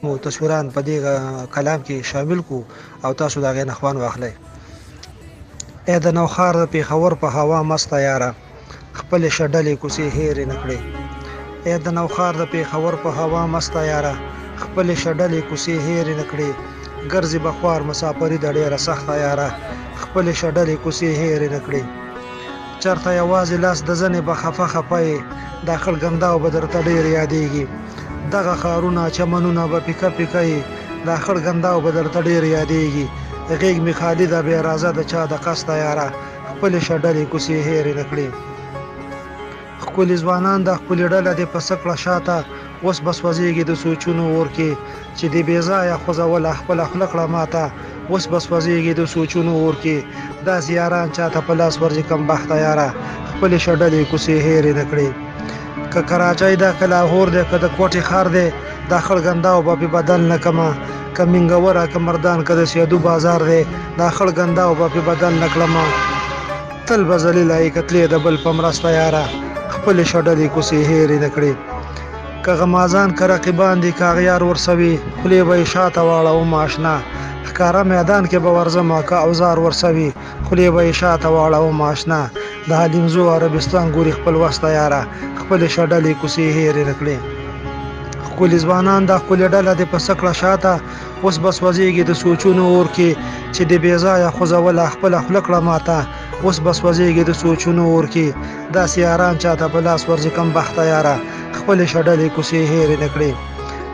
مو تصویران په دې کلام کې شامل کو او تاسو دا غي نخوان واخلئ. اې د نوخار د پیښور په هوا مسته یاره خپل شډلې کوسې هېرې نکړې. اې د نوخار د پیښور په هوا مسته یاره خپل شډلې کوسې هېرې نکړې. ګرځي بخوار مسافري د ډېره سخته یاره خپل شډلې کوسې هېرې نکړې. چرته یوازې لاس د زنې به خفه خفه دا خړګنداو به درته ډېر یادېږي. دغه ښارونه چمنونه به پیکه پیکه یې دا خړګنداو به درته ډېر یادېږي. غیږ مې خالي ده بې رازه د چا د قصده یاره خپلې شډلې کوسې هېرې نکړې. ښکلي ځوانان د ښکلې ډله دې په څه کړه شاته اوس به سوځېږي د سوچونو اور کې چې دې بې ځایه خوځوله خپله خوله کړه ماته اوس به سوځېږي د سوچونو اور کې داسې یاران چاته په لاس ورځي کم بخته یاره خپلې شډلې کوسې هېرې نکړې. که کراچۍ ده که لاهور دی که د کوټې ښار دی دا خړګنداو به پې بدل نه کړمه. که منګوره که مردان که د سیادو بازار دی دا خړګنداو به پې بدل نه کړمه. تل به ذلیله یې کتلې د بل په مرسته یاره خپلې شډلې کوسې هېرې نکړې. که غمازان که رقیبان دي که اغیار ورسوي خولې به یې شاته واړوم اشنا. ښکاره میدان کې به ورځمه که اوزار ورسوي خولې به یې شاته واړوم اشنا. د حلیمزو عربستان ګوري خپل وسته یاره خپلې شډلې کوسې هېرې نکړې. ښکلي ځوانان د ښکلې ډله دې په څه کړه شاته اوس به سوځېږي د سوچونو اور کې چې د بې ځایه خوځوله خپله خوله کړه ماته اوس به سوځېږي د سوچونو اور کې داسې یاران چاته په لاس ورځي کم بخته یاره خپلې شډلې کوسې هېرې نکړې.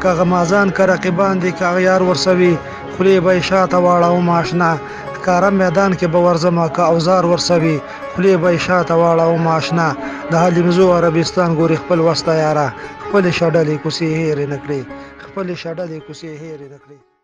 که غمازان که رقیبان دي که اغیار ورسوي خولې به یې شاته واړوم اشنا. ښکاره میدان کې به ورځمه که اوزار ورسوي خولې به یې شاته واړوم اشنا. د حلیمزو عربستان ګوري خپل وسته یاره خپلې شډلې کوسې هېرې نکړې. خپلې شډلې کوسې هېرې نکړې.